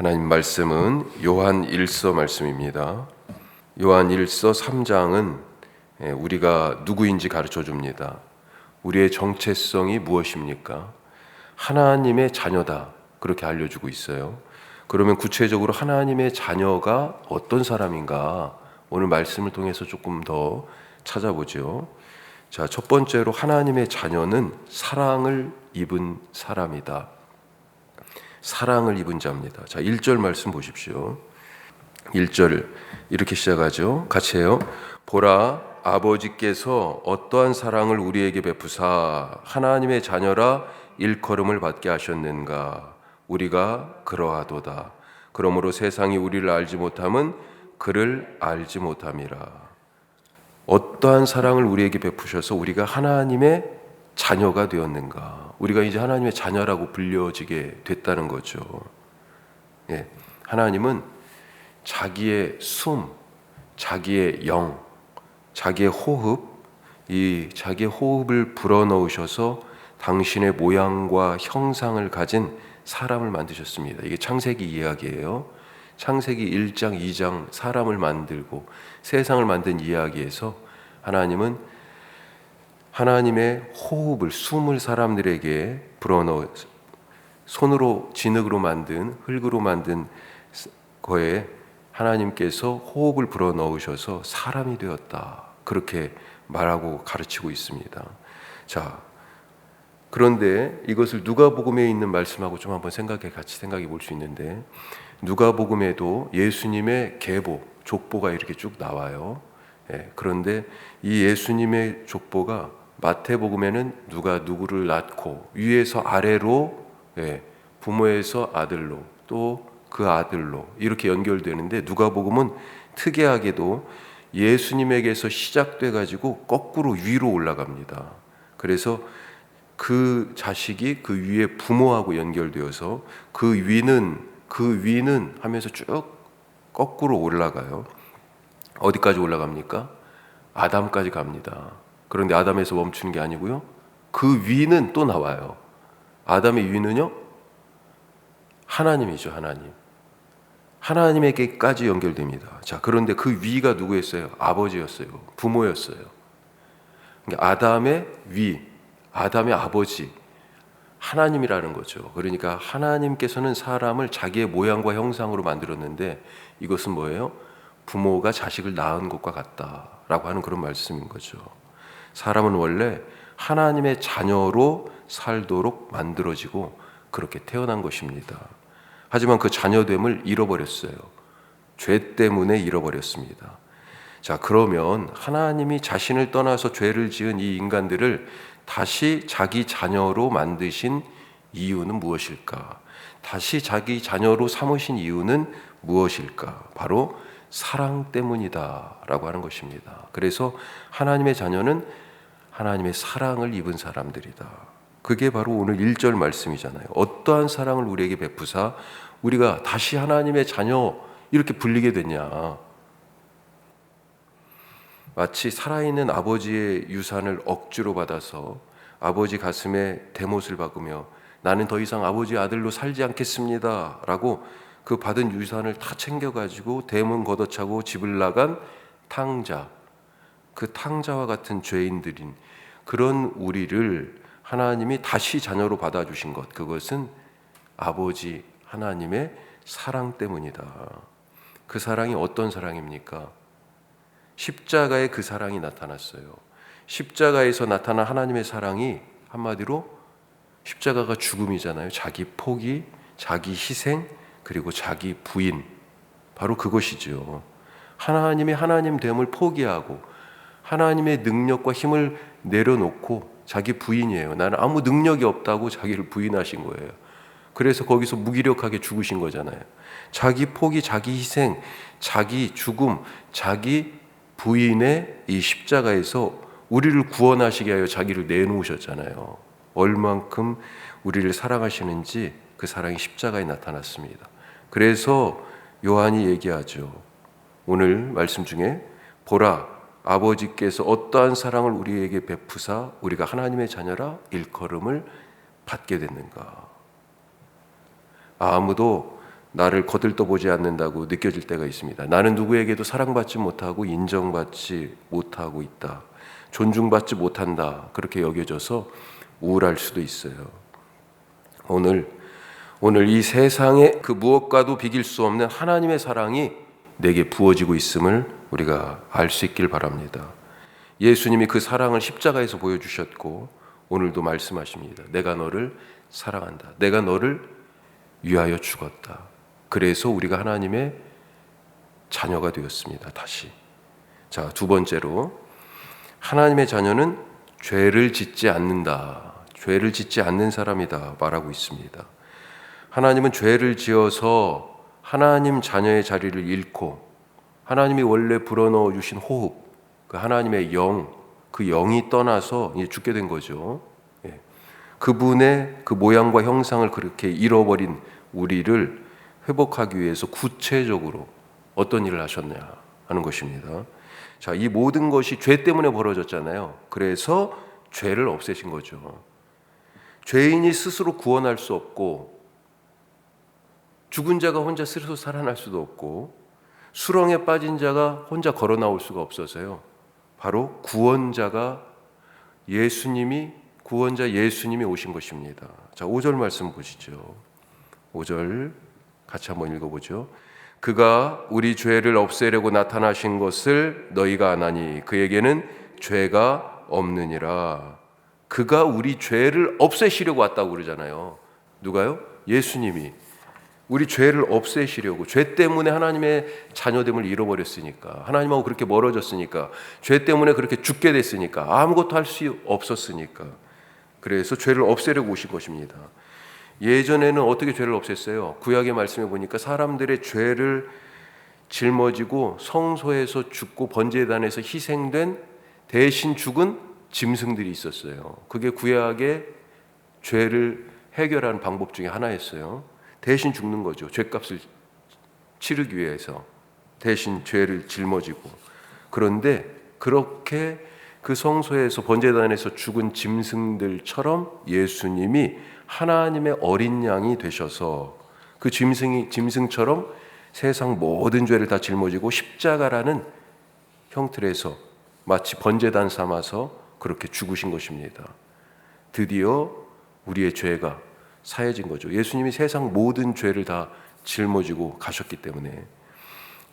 하나님 말씀은 요한 1서 말씀입니다. 요한 1서 3장은 우리가 누구인지 가르쳐 줍니다. 우리의 정체성이 무엇입니까? 하나님의 자녀다, 그렇게 알려주고 있어요. 그러면 구체적으로 하나님의 자녀가 어떤 사람인가 오늘 말씀을 통해서 조금 더 찾아보죠. 자, 첫 번째로 하나님의 자녀는 사랑을 입은 사람이다. 사랑을 입은 자입니다. 자, 1절 말씀 보십시오. 1절 이렇게 시작하죠. 같이 해요. 보라, 아버지께서 어떠한 사랑을 우리에게 베푸사 하나님의 자녀라 일컬음을 받게 하셨는가. 우리가 그러하도다. 그러므로 세상이 우리를 알지 못함은 그를 알지 못함이라. 어떠한 사랑을 우리에게 베푸셔서 우리가 하나님의 자녀가 되었는가. 우리가 이제 하나님의 자녀라고 불려지게 됐다는 거죠. 예, 하나님은 자기의 숨, 자기의 영, 자기의 호흡, 이 자기의 호흡을 불어넣으셔서 당신의 모양과 형상을 가진 사람을 만드셨습니다. 이게 창세기 이야기예요. 창세기 1장, 2장 사람을 만들고 세상을 만든 이야기에서 하나님은 하나님의 호흡을, 숨을 사람들에게 불어넣어 손으로 진흙으로 만든, 흙으로 만든 거에 하나님께서 호흡을 불어넣으셔서 사람이 되었다. 그렇게 말하고 가르치고 있습니다. 자, 그런데 이것을 누가복음에 있는 말씀하고 좀 한번 같이 생각해 볼 수 있는데, 누가복음에도 예수님의 계보, 족보가 이렇게 쭉 나와요. 그런데 이 예수님의 족보가 마태복음에는 누가 누구를 낳고 위에서 아래로, 부모에서 아들로, 또 그 아들로 이렇게 연결되는데, 누가복음은 특이하게도 예수님에게서 시작돼 가지고 거꾸로 위로 올라갑니다. 그래서 그 자식이 그 위에 부모하고 연결되어서 그 위는 하면서 쭉 거꾸로 올라가요. 어디까지 올라갑니까? 아담까지 갑니다. 그런데 아담에서 멈추는 게 아니고요, 그 위는 또 나와요. 아담의 위는요, 하나님이죠. 하나님에게까지 연결됩니다. 자, 그런데 그 위가 누구였어요? 아버지였어요. 부모였어요. 그러니까 아담의 위, 아담의 아버지, 하나님이라는 거죠. 그러니까 하나님께서는 사람을 자기의 모양과 형상으로 만들었는데, 이것은 뭐예요? 부모가 자식을 낳은 것과 같다라고 하는 그런 말씀인 거죠. 사람은 원래 하나님의 자녀로 살도록 만들어지고 그렇게 태어난 것입니다. 하지만 그 자녀됨을 잃어버렸어요. 죄 때문에 잃어버렸습니다. 자, 그러면 하나님이 자신을 떠나서 죄를 지은 이 인간들을 다시 자기 자녀로 만드신 이유는 무엇일까? 다시 자기 자녀로 삼으신 이유는 무엇일까? 바로 사랑 때문이다 라고 하는 것입니다. 그래서 하나님의 자녀는 하나님의 사랑을 입은 사람들이다. 그게 바로 오늘 1절 말씀이잖아요. 어떠한 사랑을 우리에게 베푸사 우리가 다시 하나님의 자녀 이렇게 불리게 됐냐. 마치 살아있는 아버지의 유산을 억지로 받아서 아버지 가슴에 대못을 박으며 나는 더 이상 아버지의 아들로 살지 않겠습니다 라고 그 받은 유산을 다 챙겨가지고 대문 걷어차고 집을 나간 탕자, 그 탕자와 같은 죄인들인 그런 우리를 하나님이 다시 자녀로 받아주신 것, 그것은 아버지 하나님의 사랑 때문이다. 그 사랑이 어떤 사랑입니까? 십자가에 그 사랑이 나타났어요. 십자가에서 나타난 하나님의 사랑이 한마디로 십자가가 죽음이잖아요. 자기 포기, 자기 희생, 그리고 자기 부인, 바로 그것이죠. 하나님의 하나님됨을 포기하고 하나님의 능력과 힘을 내려놓고 자기 부인이에요. 나는 아무 능력이 없다고 자기를 부인하신 거예요. 그래서 거기서 무기력하게 죽으신 거잖아요. 자기 포기, 자기 희생, 자기 죽음, 자기 부인의 이 십자가에서 우리를 구원하시게 하여 자기를 내놓으셨잖아요. 얼만큼 우리를 사랑하시는지 그 사랑이 십자가에 나타났습니다. 그래서 요한이 얘기하죠. 오늘 말씀 중에 보라, 아버지께서 어떠한 사랑을 우리에게 베푸사 우리가 하나님의 자녀라 일컬음을 받게 됐는가. 아무도 나를 거들떠보지 않는다고 느껴질 때가 있습니다. 나는 누구에게도 사랑받지 못하고 인정받지 못하고 있다. 존중받지 못한다. 그렇게 여겨져서 우울할 수도 있어요. 오늘 이 세상에 그 무엇과도 비길 수 없는 하나님의 사랑이 내게 부어지고 있음을 우리가 알 수 있길 바랍니다. 예수님이 그 사랑을 십자가에서 보여주셨고 오늘도 말씀하십니다. 내가 너를 사랑한다. 내가 너를 위하여 죽었다. 그래서 우리가 하나님의 자녀가 되었습니다. 다시. 자, 두 번째로 하나님의 자녀는 죄를 짓지 않는다. 죄를 짓지 않는 사람이다 말하고 있습니다. 하나님은 죄를 지어서 하나님 자녀의 자리를 잃고 하나님이 원래 불어넣어 주신 호흡, 그 하나님의 영, 그 영이 떠나서 죽게 된 거죠. 그분의 그 모양과 형상을 그렇게 잃어버린 우리를 회복하기 위해서 구체적으로 어떤 일을 하셨냐 하는 것입니다. 자, 이 모든 것이 죄 때문에 벌어졌잖아요. 그래서 죄를 없애신 거죠. 죄인이 스스로 구원할 수 없고 죽은 자가 혼자 스스로 살아날 수도 없고 수렁에 빠진 자가 혼자 걸어 나올 수가 없어서요. 바로 구원자 예수님이 오신 것입니다. 자, 5절 말씀 보시죠. 5절 같이 한번 읽어보죠. 그가 우리 죄를 없애려고 나타나신 것을 너희가 아나니 그에게는 죄가 없느니라. 그가 우리 죄를 없애시려고 왔다고 그러잖아요. 누가요? 예수님이 우리 죄를 없애시려고, 죄 때문에 하나님의 자녀됨을 잃어버렸으니까, 하나님하고 그렇게 멀어졌으니까, 죄 때문에 그렇게 죽게 됐으니까, 아무것도 할 수 없었으니까, 그래서 죄를 없애려고 오신 것입니다. 예전에는 어떻게 죄를 없앴어요? 구약의 말씀에 보니까 사람들의 죄를 짊어지고 성소에서 죽고 번제단에서 희생된 대신 죽은 짐승들이 있었어요. 그게 구약의 죄를 해결하는 방법 중에 하나였어요. 대신 죽는 거죠. 죄값을 치르기 위해서 대신 죄를 짊어지고. 그런데 그렇게 그 성소에서 번제단에서 죽은 짐승들처럼 예수님이 하나님의 어린 양이 되셔서 그 짐승처럼 세상 모든 죄를 다 짊어지고 십자가라는 형틀에서 마치 번제단 삼아서 그렇게 죽으신 것입니다. 드디어 우리의 죄가 사해진 거죠. 예수님이 세상 모든 죄를 다 짊어지고 가셨기 때문에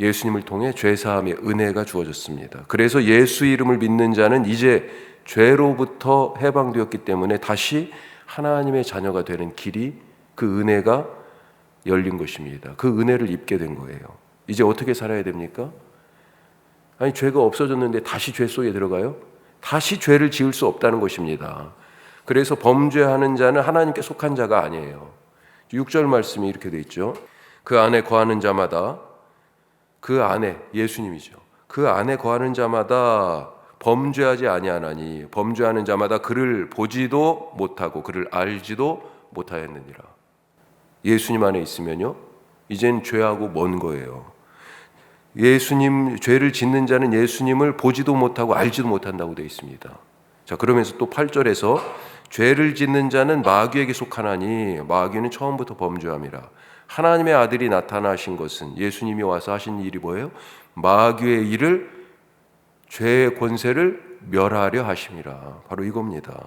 예수님을 통해 죄사함의 은혜가 주어졌습니다. 그래서 예수 이름을 믿는 자는 이제 죄로부터 해방되었기 때문에 다시 하나님의 자녀가 되는 길이, 그 은혜가 열린 것입니다. 그 은혜를 입게 된 거예요. 이제 어떻게 살아야 됩니까? 아니, 죄가 없어졌는데 다시 죄 속에 들어가요? 다시 죄를 지을 수 없다는 것입니다. 그래서 범죄하는 자는 하나님께 속한 자가 아니에요. 6절 말씀이 이렇게 돼 있죠. 그 안에 거하는 자마다, 그 안에 예수님이죠. 그 안에 거하는 자마다 범죄하지 아니하나니 범죄하는 자마다 그를 보지도 못하고 그를 알지도 못하였느니라. 예수님 안에 있으면요, 이젠 죄하고 먼 거예요. 예수님, 죄를 짓는 자는 예수님을 보지도 못하고 알지도 못한다고 되어 있습니다. 자, 그러면서 또 8절에서 죄를 짓는 자는 마귀에게 속하나니 마귀는 처음부터 범죄함이라. 하나님의 아들이 나타나신 것은, 예수님이 와서 하신 일이 뭐예요? 마귀의 일을, 죄의 권세를 멸하려 하심이라. 바로 이겁니다.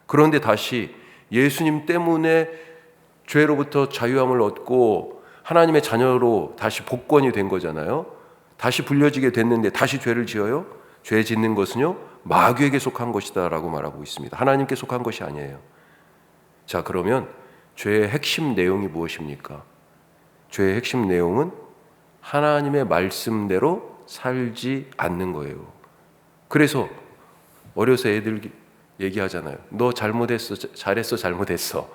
그런데 다시 예수님 때문에 죄로부터 자유함을 얻고 하나님의 자녀로 다시 복권이 된 거잖아요. 다시 불려지게 됐는데 다시 죄를 지어요? 죄 짓는 것은요, 마귀에게 속한 것이다 라고 말하고 있습니다. 하나님께 속한 것이 아니에요. 자, 그러면 죄의 핵심 내용이 무엇입니까? 죄의 핵심 내용은 하나님의 말씀대로 살지 않는 거예요. 그래서 어려서 애들 얘기하잖아요. 너 잘못했어, 잘했어, 잘못했어.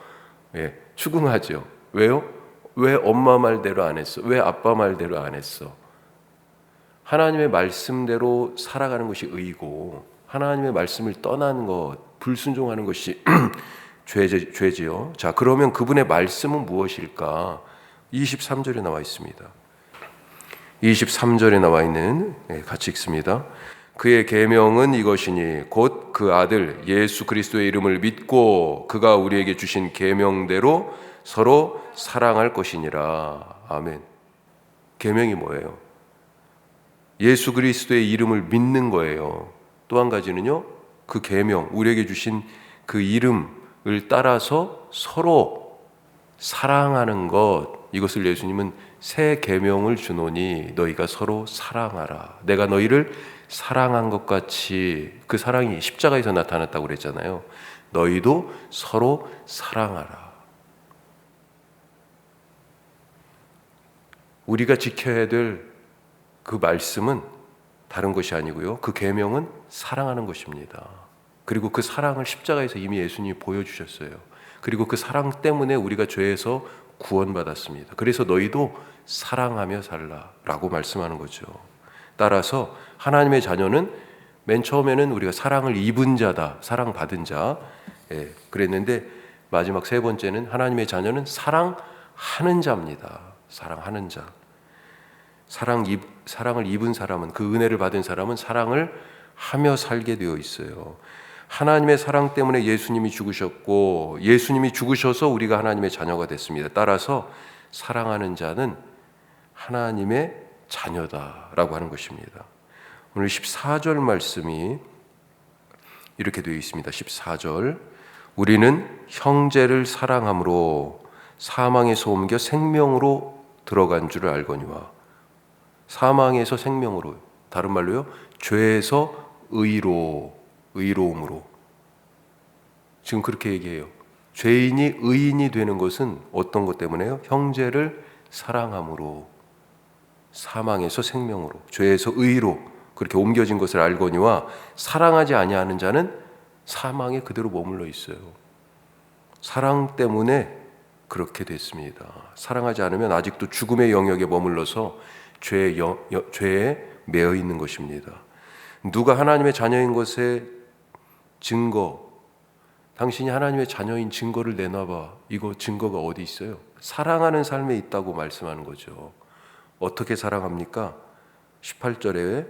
예, 추궁하죠. 왜요? 왜 엄마 말대로 안 했어? 왜 아빠 말대로 안 했어? 하나님의 말씀대로 살아가는 것이 의고, 하나님의 말씀을 떠나는 것, 불순종하는 것이 죄지요. 자, 그러면 그분의 말씀은 무엇일까? 23절에 나와 있습니다. 23절에 나와 있는, 같이 읽습니다. 그의 계명은 이것이니 곧 그 아들 예수 그리스도의 이름을 믿고 그가 우리에게 주신 계명대로 서로 사랑할 것이니라. 아멘. 계명이 뭐예요? 예수 그리스도의 이름을 믿는 거예요. 또 한 가지는요, 그 계명, 우리에게 주신 그 이름을 따라서 서로 사랑하는 것. 이것을 예수님은 새 계명을 주노니 너희가 서로 사랑하라. 내가 너희를 사랑한 것 같이, 그 사랑이 십자가에서 나타났다고 그랬잖아요. 너희도 서로 사랑하라. 우리가 지켜야 될 그 말씀은 다른 것이 아니고요, 그 계명은 사랑하는 것입니다. 그리고 그 사랑을 십자가에서 이미 예수님이 보여주셨어요. 그리고 그 사랑 때문에 우리가 죄에서 구원받았습니다. 그래서 너희도 사랑하며 살라라고 말씀하는 거죠. 따라서 하나님의 자녀는 맨 처음에는 우리가 사랑을 입은 자다, 사랑받은 자, 그랬는데 마지막 세 번째는 하나님의 자녀는 사랑하는 자입니다. 사랑하는 자. 사랑을 입은 사람은, 그 은혜를 받은 사람은 사랑을 하며 살게 되어 있어요. 하나님의 사랑 때문에 예수님이 죽으셨고, 예수님이 죽으셔서 우리가 하나님의 자녀가 됐습니다. 따라서 사랑하는 자는 하나님의 자녀다라고 하는 것입니다. 오늘 14절 말씀이 이렇게 되어 있습니다. 14절, 우리는 형제를 사랑함으로 사망에서 옮겨 생명으로 들어간 줄을 알거니와. 사망에서 생명으로, 다른 말로요, 죄에서 의로움으로. 지금 그렇게 얘기해요. 죄인이 의인이 되는 것은 어떤 것 때문에요? 형제를 사랑함으로, 사망에서 생명으로, 죄에서 의로 그렇게 옮겨진 것을 알거니와 사랑하지 아니하는 자는 사망에 그대로 머물러 있어요. 사랑 때문에 그렇게 됐습니다. 사랑하지 않으면 아직도 죽음의 영역에 머물러서 죄에 매여 있는 것입니다. 누가 하나님의 자녀인 것의 증거, 당신이 하나님의 자녀인 증거를 내놔봐. 이거 증거가 어디 있어요? 사랑하는 삶에 있다고 말씀하는 거죠. 어떻게 사랑합니까? 18절에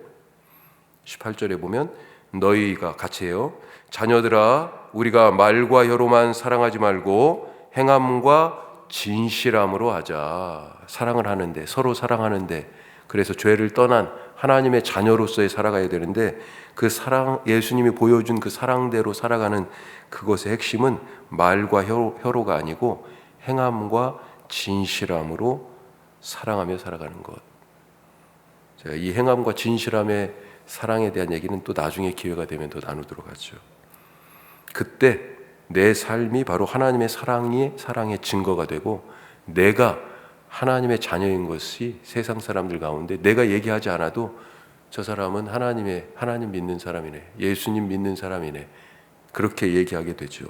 보면 너희가 같이 해요. 자녀들아, 우리가 말과 혀로만 사랑하지 말고 행함과 진실함으로 하자. 사랑을 하는데, 서로 사랑하는데, 그래서 죄를 떠난 하나님의 자녀로서의 살아가야 되는데, 그 사랑, 예수님이 보여준 그 사랑대로 살아가는 그것의 핵심은 말과 혀로가 아니고 행함과 진실함으로 사랑하며 살아가는 것. 제가 이 행함과 진실함의 사랑에 대한 얘기는 또 나중에 기회가 되면 더 나누도록 하죠. 그때 내 삶이 바로 하나님의 사랑의 증거가 되고, 내가 하나님의 자녀인 것이 세상 사람들 가운데 내가 얘기하지 않아도 저 사람은 하나님 믿는 사람이네, 예수님 믿는 사람이네, 그렇게 얘기하게 되죠.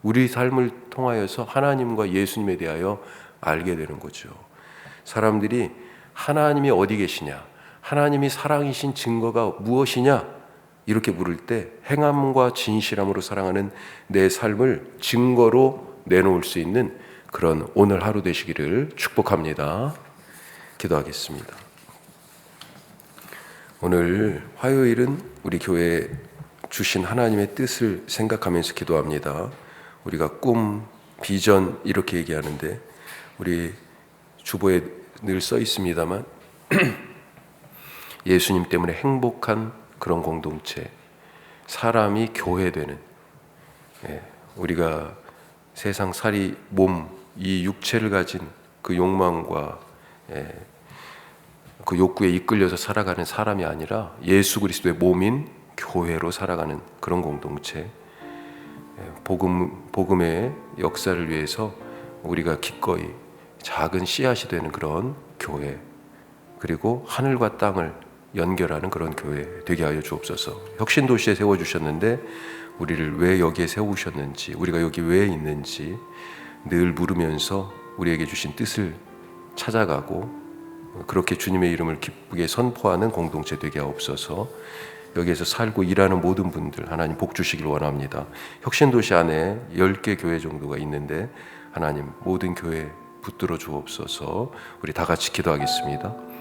우리 삶을 통하여서 하나님과 예수님에 대하여 알게 되는 거죠. 사람들이 하나님이 어디 계시냐, 하나님이 사랑이신 증거가 무엇이냐 이렇게 물을 때 행함과 진실함으로 사랑하는 내 삶을 증거로 내놓을 수 있는 그런 오늘 하루 되시기를 축복합니다. 기도하겠습니다. 오늘 화요일은 우리 교회에 주신 하나님의 뜻을 생각하면서 기도합니다. 우리가 꿈, 비전 이렇게 얘기하는데 우리 주보에 늘 써 있습니다만 예수님 때문에 행복한 그런 공동체, 사람이 교회되는, 우리가 세상살이 몸, 이 육체를 가진 그 욕망과 그 욕구에 이끌려서 살아가는 사람이 아니라 예수 그리스도의 몸인 교회로 살아가는 그런 공동체, 복음의 역사를 위해서 우리가 기꺼이 작은 씨앗이 되는 그런 교회, 그리고 하늘과 땅을 연결하는 그런 교회 되게 하여 주옵소서. 혁신도시에 세워주셨는데 우리를 왜 여기에 세우셨는지, 우리가 여기 왜 있는지 늘 물으면서 우리에게 주신 뜻을 찾아가고 그렇게 주님의 이름을 기쁘게 선포하는 공동체 되게 하옵소서. 여기에서 살고 일하는 모든 분들 하나님 복 주시길 원합니다. 혁신도시 안에 10개 교회 정도가 있는데 하나님 모든 교회 붙들어 주옵소서. 우리 다 같이 기도하겠습니다.